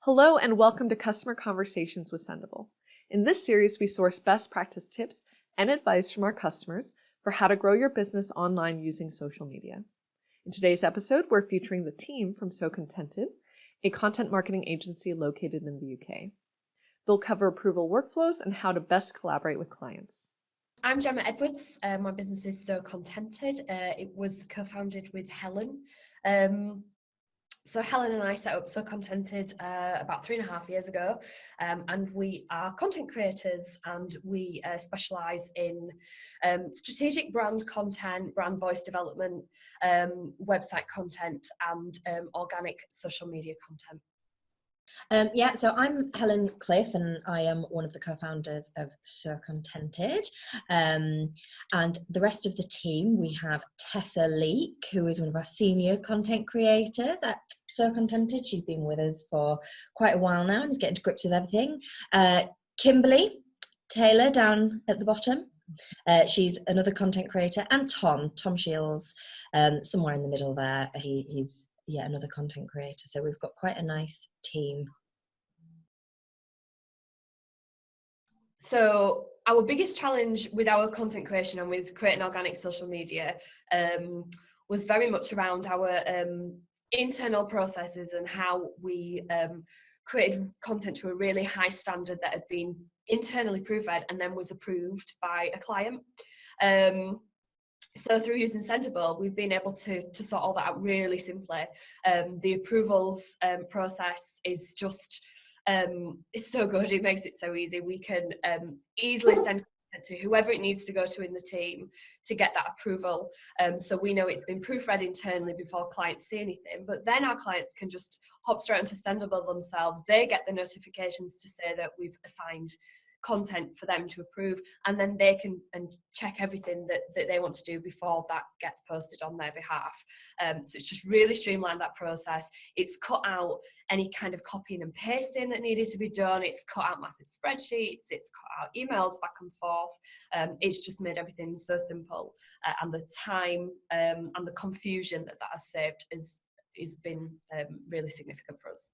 Hello and welcome to Customer Conversations with Sendible. In this series, we source best practice tips and advice from our customers for how to grow your business online using social media. In today's episode, we're featuring the team from So Contented, a content marketing agency located in the UK. They'll cover approval workflows and how to best collaborate with clients. I'm Gemma Edwards. My business is So Contented. It was co-founded with Helen. So Helen and I set up So Contented about 3.5 years ago, and we are content creators, and we specialise in strategic brand content, brand voice development, website content, and organic social media content. So I'm Helen Cliff, and I am one of the co-founders of So Contented. And the rest of the team, we have Tessa Leek, who is one of our senior content creators at So Contented. She's been with us for quite a while now and is getting to grips with everything. Kimberly Taylor down at the bottom. She's another content creator, and Tom Shields, somewhere in the middle there. He's another content creator. So we've got quite a nice team. So our biggest challenge with our content creation and with creating organic social media was very much around our internal processes and how we created content to a really high standard that had been internally proofread and then was approved by a client. So through using Sendible, we've been able to sort all that out really simply. The approvals process is just, it's so good, it makes it so easy. We can easily send content to whoever it needs to go to in the team to get that approval. So we know it's been proofread internally before clients see anything, but then our clients can just hop straight onto Sendible themselves. They get the notifications to say that we've assigned content for them to approve, and then they can check everything that they want to do before that gets posted on their behalf. So it's just really streamlined that process. It's cut out any kind of copying and pasting that needed to be done. It's cut out massive spreadsheets. It's cut out emails back and forth. It's just made everything so simple, and the time and the confusion that has saved has been really significant for us.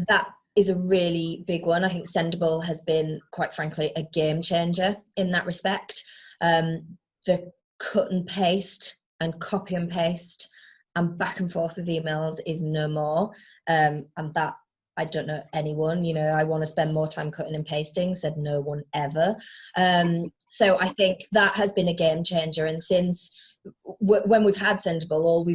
That is a really big one. I think Sendible has been, quite frankly, a game changer in that respect. The cut and paste and copy and paste and back and forth of emails is no more. And that, I don't know anyone, I want to spend more time cutting and pasting, said no one ever. So I think that has been a game changer. And since when we've had Sendible,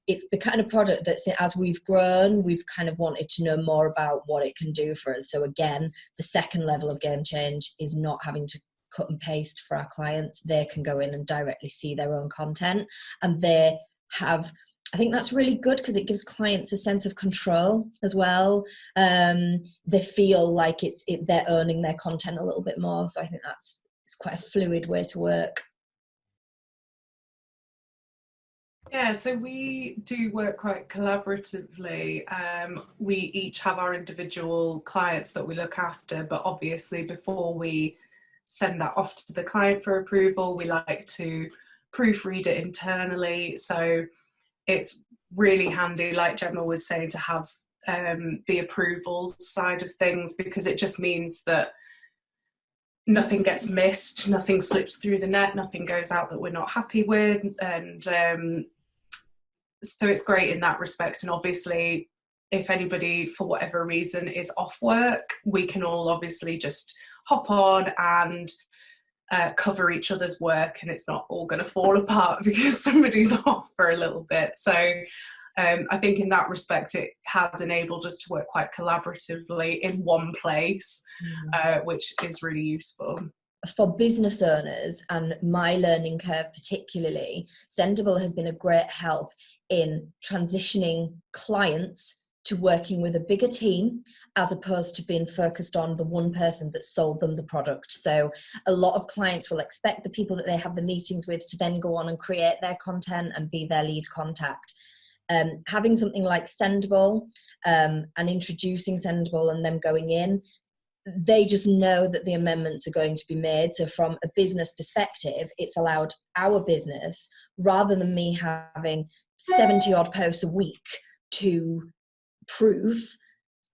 it's the kind of product that as we've grown, we've kind of wanted to know more about what it can do for us. So again, the second level of game change is not having to cut and paste for our clients. They can go in and directly see their own content, and I think that's really good because it gives clients a sense of control as well. They feel like they're owning their content a little bit more. So I think it's quite a fluid way to work. Yeah, so we do work quite collaboratively. We each have our individual clients that we look after, but obviously before we send that off to the client for approval, we like to proofread it internally. So it's really handy, like Gemma was saying, to have the approvals side of things, because it just means that nothing gets missed, nothing slips through the net, nothing goes out that we're not happy with. And so it's great in that respect. And obviously, if anybody, for whatever reason, is off work, we can all obviously just hop on and cover each other's work, and it's not all going to fall apart because somebody's off for a little bit. So I think in that respect, it has enabled us to work quite collaboratively in one place, which is really useful. For business owners, and my learning curve particularly, Sendible has been a great help in transitioning clients to working with a bigger team, as opposed to being focused on the one person that sold them the product. So a lot of clients will expect the people that they have the meetings with to then go on and create their content and be their lead contact. Having something like Sendible and introducing Sendible and them going in, they just know that the amendments are going to be made. So from a business perspective, it's allowed our business, rather than me having 70 odd posts a week to prove,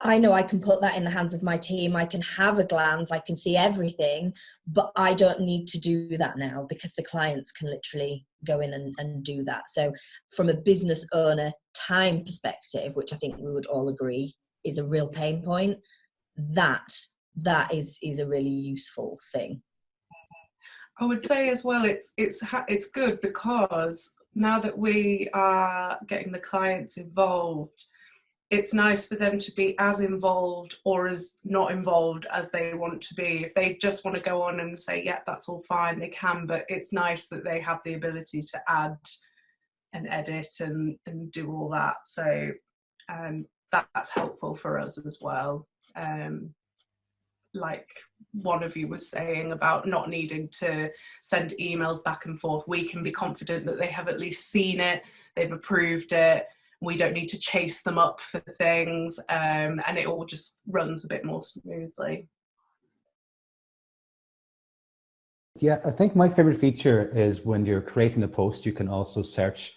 I know I can put that in the hands of my team. I can have a glance, I can see everything, but I don't need to do that now because the clients can literally go in and do that. So from a business owner time perspective, which I think we would all agree is a real pain point, that is a really useful thing. I would say as well, it's good because now that we are getting the clients involved, it's nice for them to be as involved or as not involved as they want to be. If they just want to go on and say, yeah, that's all fine, they can, but it's nice that they have the ability to add and edit and do all that. So that's helpful for us as well. Like one of you was saying about not needing to send emails back and forth, we can be confident that they have at least seen it, they've approved it, we don't need to chase them up for things, and it all just runs a bit more smoothly. Yeah, I think my favorite feature is when you're creating a post, you can also search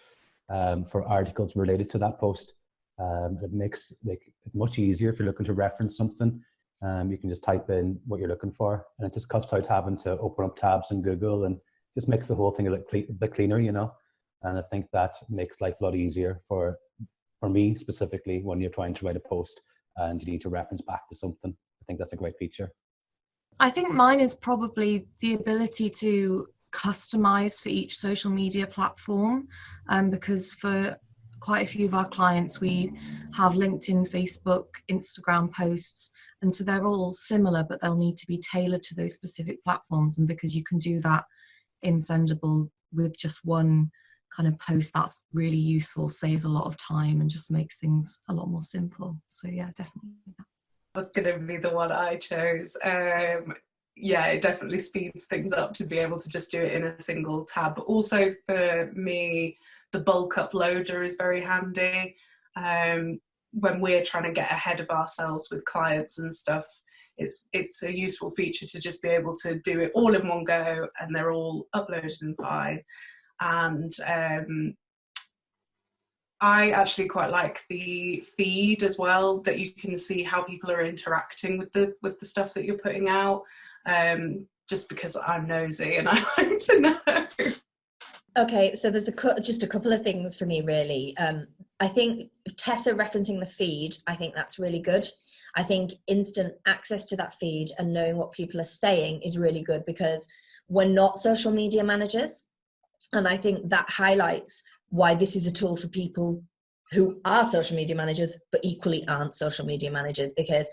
for articles related to that post. It makes it much easier if you're looking to reference something. You can just type in what you're looking for, and it just cuts out having to open up tabs in Google, and just makes the whole thing a bit cleaner, you know. And I think that makes life a lot easier for me specifically when you're trying to write a post and you need to reference back to something. I think that's a great feature. I think mine is probably the ability to customize for each social media platform, because for quite a few of our clients we have LinkedIn, Facebook, Instagram posts, and so they're all similar, but they'll need to be tailored to those specific platforms. And because you can do that in Sendible with just one kind of post, that's really useful, saves a lot of time and just makes things a lot more simple. So yeah, definitely that was going to be the one I chose. Yeah, it definitely speeds things up to be able to just do it in a single tab. But also for me, the bulk uploader is very handy. When we're trying to get ahead of ourselves with clients and stuff, it's a useful feature to just be able to do it all in one go, and they're all uploaded and fine. And I actually quite like the feed as well, that you can see how people are interacting with the stuff that you're putting out, just because I'm nosy and I like to know. Okay, so there's just a couple of things for me, really. I think Tessa referencing the feed, I think that's really good. I think instant access to that feed and knowing what people are saying is really good, because we're not social media managers. And I think that highlights why this is a tool for people who are social media managers, but equally aren't social media managers, because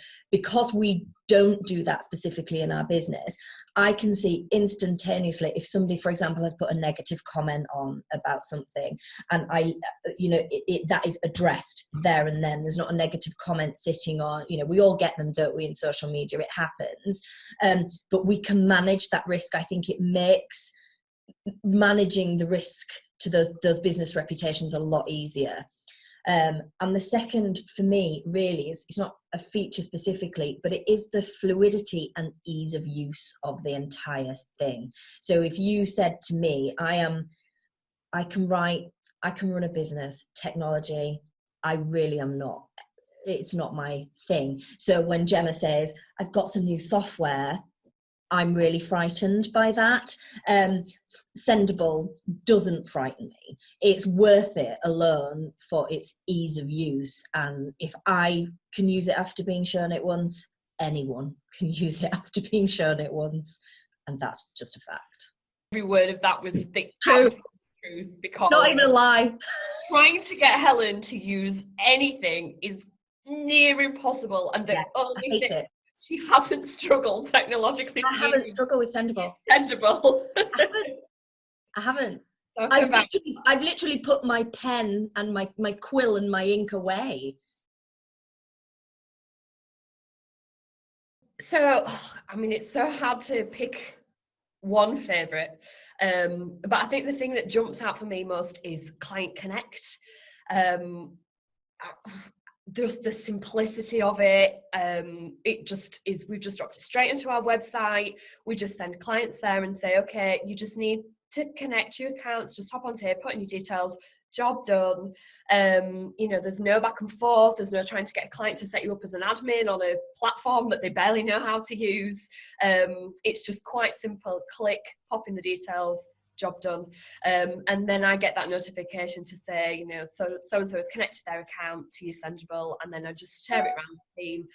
we don't do that specifically in our business. I can see instantaneously if somebody, for example, has put a negative comment on about something, and that is addressed there and then. There's not a negative comment sitting on, we all get them, don't we, in social media, it happens. But we can manage that risk. I think it makes managing the risk to those business reputations a lot easier. And the second for me really is, it's not a feature specifically, but it is the fluidity and ease of use of the entire thing. So if you said to me, I can run a business, technology, I really am not. It's not my thing. So when Gemma says, I've got some new software, I'm really frightened by that. Sendible doesn't frighten me. It's worth it alone for its ease of use. And if I can use it after being shown it once, anyone can use it after being shown it once. And that's just a fact. Every word of that was the True. absolute truth, because It's not even a lie. trying to get Helen to use anything is near impossible, and the only I hate thing it. she hasn't struggled technologically I haven't struggled with Sendible. Sendible. I haven't. Talk I've about literally put my pen and my quill and my ink away. So, I mean, it's so hard to pick one favourite, but I think the thing that jumps out for me most is Client Connect. Just the simplicity of it. It just is, we've just dropped it straight into our website. We just send clients there and say, okay, you just need to connect your accounts. Just hop onto here, put in your details, job done. You know, there's no back and forth. There's no trying to get a client to set you up as an admin on a platform that they barely know how to use. It's just quite simple. Click, pop in the details, job done. And then I get that notification to say, you know, so-and-so has connected their account to your Sendible, and then I just share it around the team.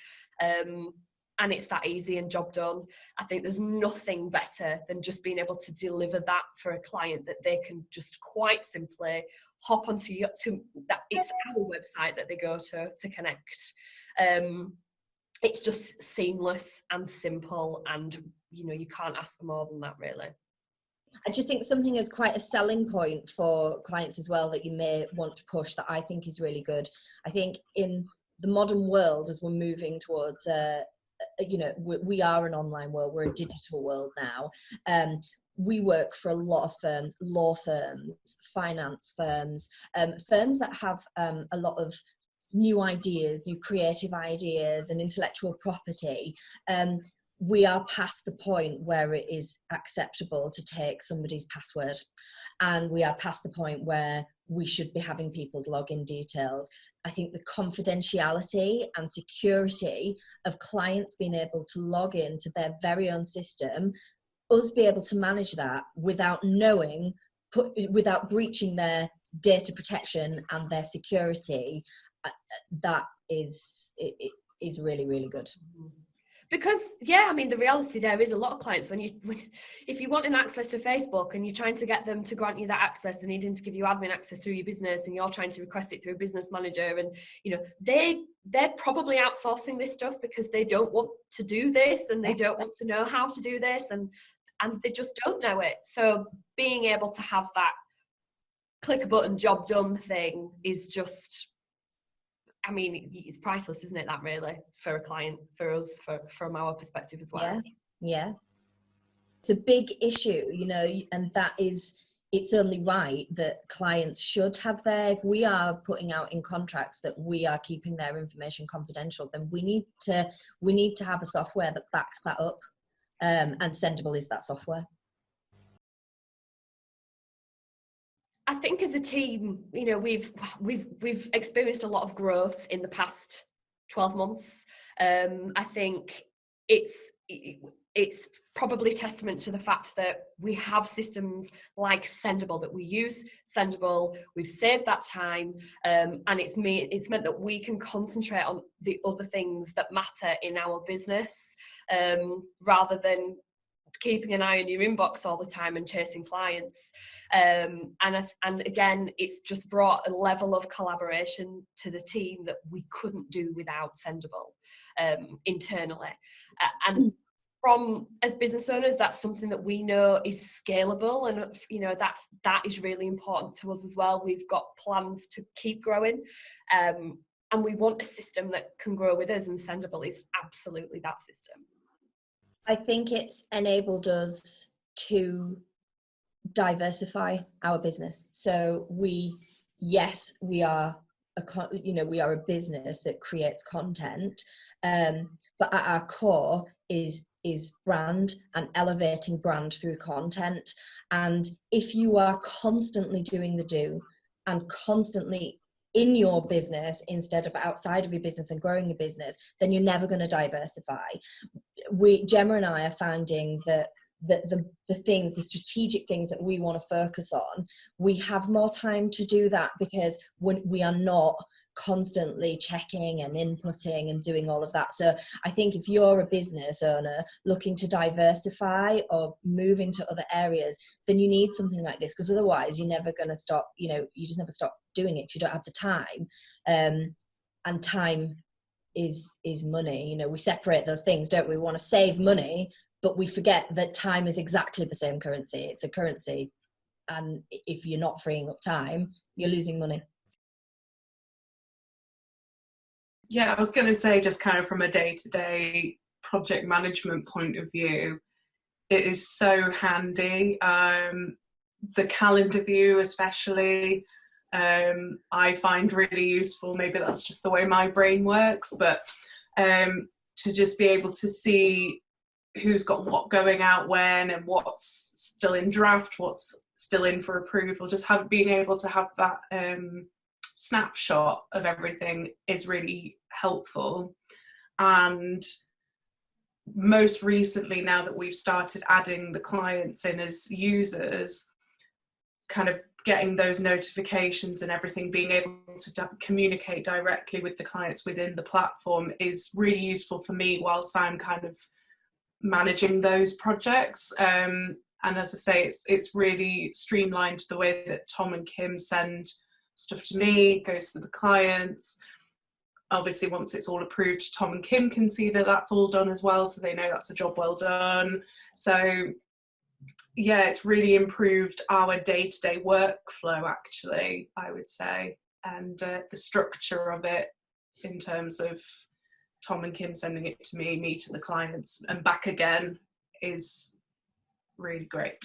And it's that easy and job done. I think there's nothing better than just being able to deliver that for a client, that they can just quite simply hop onto that. It's our website that they go to connect. It's just seamless and simple, and you know, you can't ask for more than that, really. I just think something is quite a selling point for clients as well that you may want to push, that I think is really good. I think in the modern world, as we're moving towards you know, we are an online world, we're a digital world now. We work for a lot of firms, law firms, finance firms, firms that have a lot of new ideas, new creative ideas and intellectual property. We are past the point where it is acceptable to take somebody's password, and we are past the point where we should be having people's login details. I think the confidentiality and security of clients being able to log in to their very own system, us be able to manage that without knowing, without breaching their data protection and their security, that is really, really good. Because, yeah, I mean, the reality there is a lot of clients, if you want an access to Facebook and you're trying to get them to grant you that access, they're needing to give you admin access through your business, and you're trying to request it through a business manager, and, you know, they're probably outsourcing this stuff because they don't want to do this, and they don't want to know how to do this, and they just don't know it. So being able to have that click a button, job done thing is just, I mean, it's priceless, isn't it, that really, for a client, for us, from our perspective as well. Yeah. It's a big issue, you know, and it's only right that clients should have if we are putting out in contracts that we are keeping their information confidential, then we need to have a software that backs that up. And Sendible is that software. I think as a team, you know, we've experienced a lot of growth in the past 12 months. I think it's probably testament to the fact that we have systems like Sendible, that we use Sendible, we've saved that time, and it's meant that we can concentrate on the other things that matter in our business, rather than keeping an eye on your inbox all the time and chasing clients. And again, it's just brought a level of collaboration to the team that we couldn't do without Sendible internally. And as business owners, that's something that we know is scalable, and you know, that is really important to us as well. We've got plans to keep growing, and we want a system that can grow with us, and Sendible is absolutely that system. I think it's enabled us to diversify our business. So we are a business that creates content, but at our core is brand and elevating brand through content. And if you are constantly doing the do and constantly in your business instead of outside of your business and growing your business, then you're never going to diversify. Gemma and I are finding that the strategic things that we want to focus on, we have more time to do that because when we are not constantly checking and inputting and doing all of that. So I think if you're a business owner looking to diversify or move into other areas, then you need something like this, because otherwise you're never going to stop, you know, you just never stop doing it. You don't have the time, and time is money. You know, we separate those things, don't we? We want to save money, but we forget that time is exactly the same currency. It's a currency, and if you're not freeing up time, you're losing money. Yeah, I was going to say, just kind of from a day-to-day project management point of view, it is so handy. The calendar view especially, I find really useful. Maybe that's just the way my brain works, but to just be able to see who's got what going out when, and what's still in draft, what's still in for approval, just being able to have that snapshot of everything is really helpful. And most recently, now that we've started adding the clients in as users, kind of getting those notifications and everything, being able to communicate directly with the clients within the platform is really useful for me whilst I'm kind of managing those projects. And as I say, it's really streamlined the way that Tom and Kim send stuff to me, goes to the clients. Obviously, once it's all approved, Tom and Kim can see that that's all done as well, so they know that's a job well done. So yeah, it's really improved our day-to-day workflow, actually, I would say, and the structure of it in terms of Tom and Kim sending it to me to the clients and back again is really great.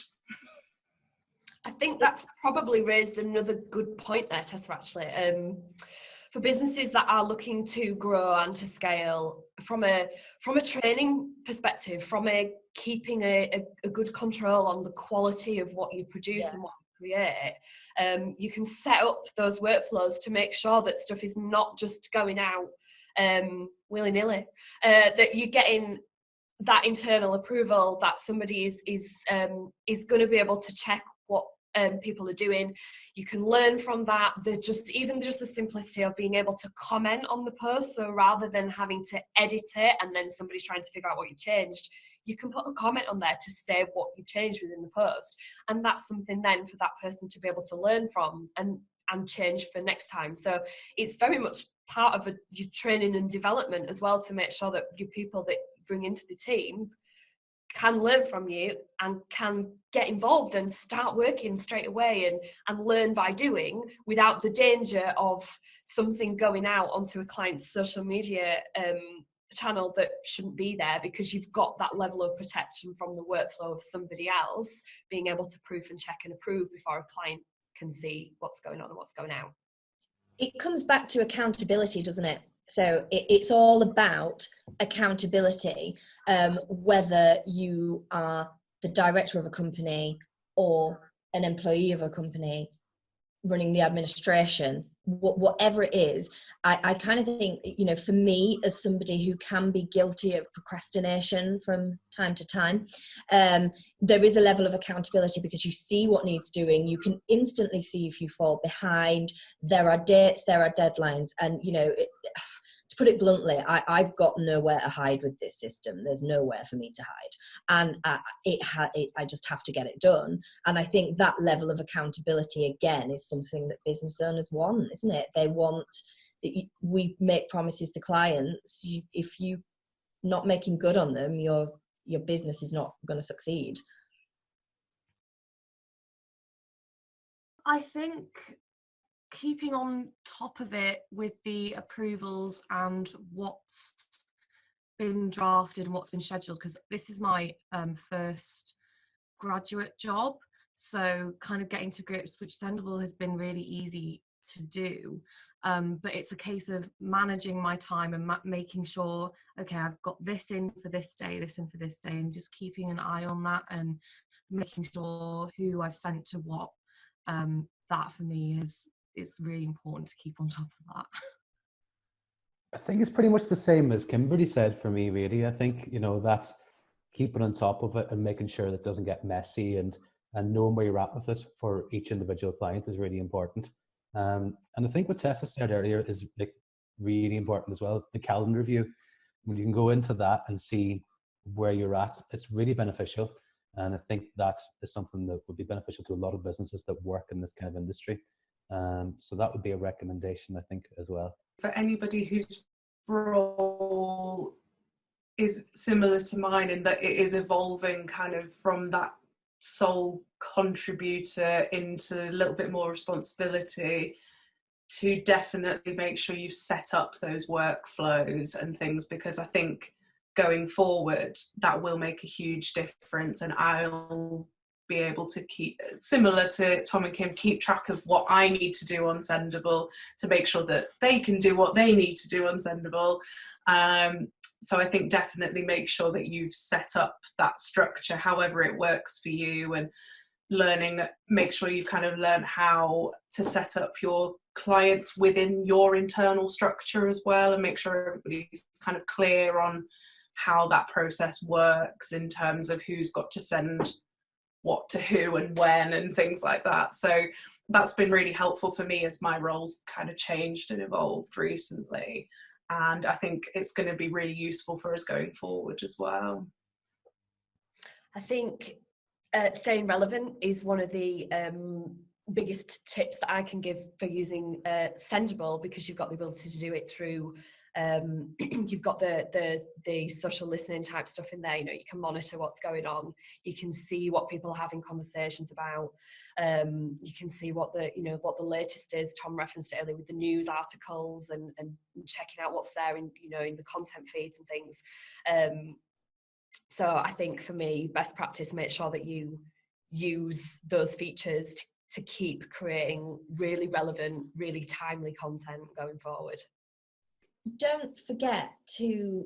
I think that's probably raised another good point there, Tessa, actually. For businesses that are looking to grow and to scale, from a training perspective, from a keeping a good control on the quality of what you produce and what you create, you can set up those workflows to make sure that stuff is not just going out willy-nilly, that you're getting that internal approval, that somebody is going to be able to check what people are doing. You can learn from that. Just the simplicity of being able to comment on the post, so rather than having to edit it and then somebody's trying to figure out what you've changed, you can put a comment on there to say what you've changed within the post, and that's something then for that person to be able to learn from and change for next time. So it's very much part of your training and development as well, to make sure that your people that you bring into the team can learn from you and can get involved and start working straight away and learn by doing, without the danger of something going out onto a client's social media channel that shouldn't be there, because you've got that level of protection from the workflow of somebody else being able to proof and check and approve before a client can see what's going on and what's going out. It comes back to accountability, doesn't it? So it's all about accountability, whether you are the director of a company or an employee of a company running the administration, whatever it is. I kind of think, for me, as somebody who can be guilty of procrastination from time to time, there is a level of accountability, because you see what needs doing. You can instantly see if you fall behind. There are dates, there are deadlines, and to put it bluntly, I've got nowhere to hide with this system. There's nowhere for me to hide, and I just have to get it done. And I think that level of accountability, again, is something that business owners want, isn't it? They want, we make promises to clients. If you're not making good on them, your business is not going to succeed. I think keeping on top of it with the approvals and what's been drafted and what's been scheduled, because this is my first graduate job, so kind of getting to grips, which Sendible has been really easy to do, but it's a case of managing my time and making sure, okay, I've got this in for this day, this in for this day, and just keeping an eye on that and making sure who I've sent to what. That for me it's really important to keep on top of that. I think it's pretty much the same as Kimberly said for me, really. I think, that keeping on top of it and making sure that it doesn't get messy and knowing where you're at with it for each individual client is really important. And I think what Tessa said earlier is really important as well. The calendar view, when you can go into that and see where you're at, it's really beneficial. And I think that is something that would be beneficial to a lot of businesses that work in this kind of industry. So that would be a recommendation, I think, as well. For anybody whose role is similar to mine in that it is evolving kind of from that sole contributor into a little bit more responsibility, to definitely make sure you set up those workflows and things, because I think going forward that will make a huge difference, and I'll be able to keep, similar to Tom and Kim, keep track of what I need to do on Sendible to make sure that they can do what they need to do on Sendible. So I think definitely make sure that you've set up that structure however it works for you, and make sure you've kind of learned how to set up your clients within your internal structure as well, and make sure everybody's kind of clear on how that process works in terms of who's got to send what to who and when and things like that. So that's been really helpful for me as my roles kind of changed and evolved recently, and I think it's going to be really useful for us going forward as well. I think staying relevant is one of the biggest tips that I can give for using Sendible, because you've got the ability to do it through you've got the social listening type stuff in there. You know, you can monitor what's going on, you can see what people are having conversations about, you can see what the latest is. Tom referenced it earlier with the news articles and checking out what's there in the content feeds and things. So I think for me, best practice, make sure that you use those features to keep creating really relevant, really timely content going forward. Don't forget to,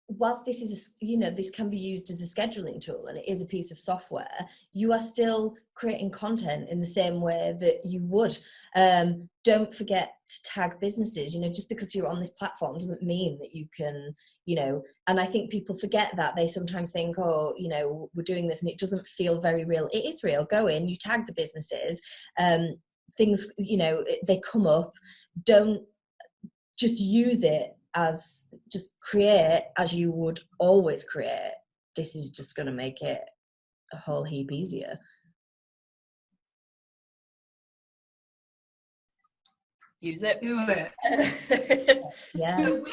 whilst this is, this can be used as a scheduling tool and it is a piece of software, you are still creating content in the same way that you would. Don't forget to tag businesses. Just because you're on this platform doesn't mean that you can, and I think people forget that. They sometimes think, oh, we're doing this and it doesn't feel very real. It is real. Go in, you tag the businesses, things, they come up. Don't just use it as, just create as you would always create. This is just going to make it a whole heap easier. Use it. Do it. Yeah. So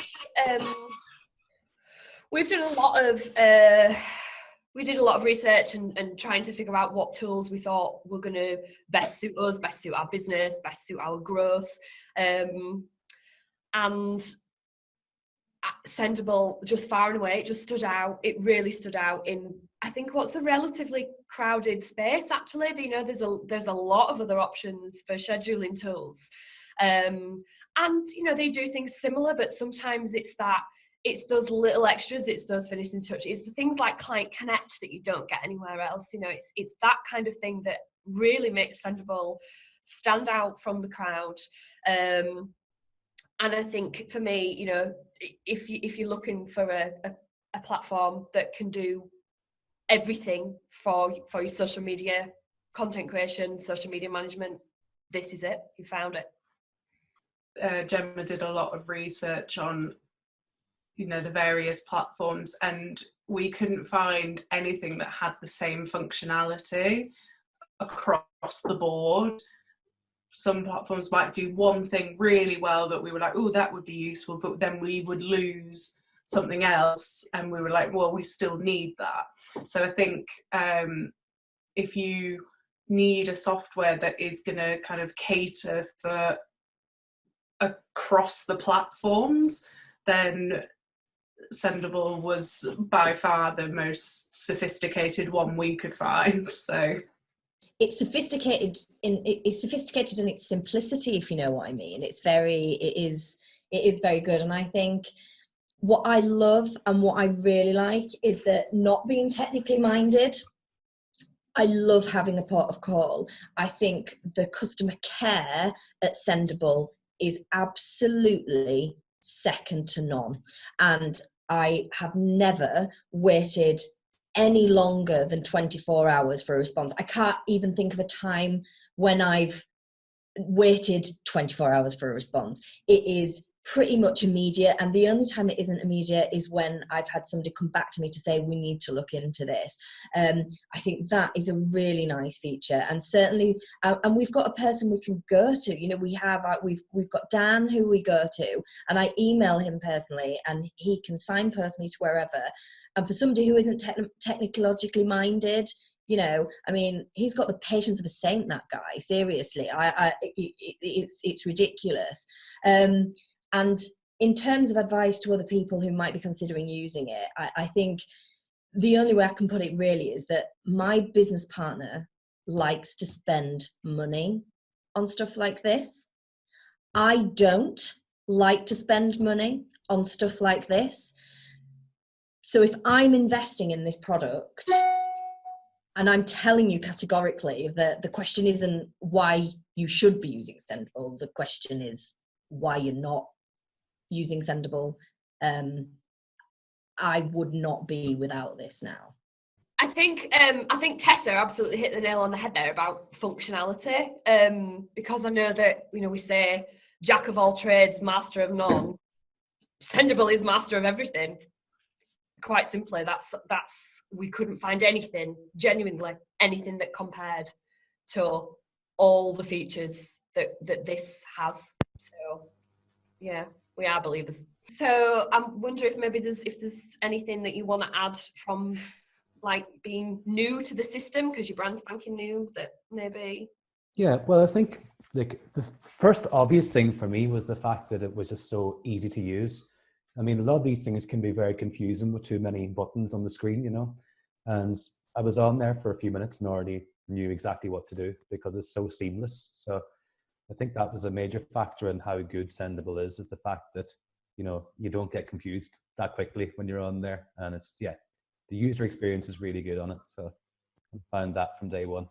we've done a lot of we did a lot of research and trying to figure out what tools we thought were going to best suit us, best suit our business, best suit our growth. And Sendible, just far and away, it just stood out. It really stood out in, I think, what's a relatively crowded space. Actually, there's a lot of other options for scheduling tools, and they do things similar, but sometimes it's those little extras, it's those finishing touches, it's the things like Client Connect that you don't get anywhere else. It's that kind of thing that really makes Sendible stand out from the crowd. And I think for me, if you're looking for a platform that can do everything for your social media content creation, social media management, this is it. You found it. Gemma did a lot of research on, the various platforms, and we couldn't find anything that had the same functionality across the board. Some platforms might do one thing really well that we were like, oh, that would be useful, but then we would lose something else and we were like, well, we still need that. So I think if you need a software that is going to kind of cater for across the platforms, then Sendible was by far the most sophisticated one we could find. So it's sophisticated in its simplicity, if you know what I mean. It is very good. And I think what I love and what I really like is that, not being technically minded, I love having a port of call. I think the customer care at Sendible is absolutely second to none. And I have never waited any longer than 24 hours for a response. I can't even think of a time when I've waited 24 hours for a response. It is pretty much immediate, and the only time it isn't immediate is when I've had somebody come back to me to say, we need to look into this. I think that is a really nice feature, and certainly and we've got a person we can go to. We've got Dan, who we go to, and I email him personally and he can signpost me to wherever. And for somebody who isn't technologically minded, he's got the patience of a saint, that guy. Seriously, it's ridiculous. And in terms of advice to other people who might be considering using it, I think the only way I can put it really is that my business partner likes to spend money on stuff like this. I don't like to spend money on stuff like this. So if I'm investing in this product, And I'm telling you categorically that the question isn't why you should be using Sendible. The question is why you're not using Sendible. I would not be without this now. I think Tessa absolutely hit the nail on the head there about functionality. Because I know that, you know, we say jack of all trades, master of none. Sendible is master of everything. Quite simply, that's we couldn't find anything, genuinely anything that compared to all the features that this has. So yeah, we are believers. So I'm wondering if maybe there's anything that you want to add from like being new to the system, because your brand's spanking new, that maybe. Yeah, well, I think like the first obvious thing for me was the fact that it was just so easy to use. I mean, a lot of these things can be very confusing with too many buttons on the screen, you know, and I was on there for a few minutes and already knew exactly what to do because it's so seamless. So I think that was a major factor in how good Sendible is the fact that, you know, you don't get confused that quickly when you're on there. And it's, yeah, the user experience is really good on it. So I found that from day one.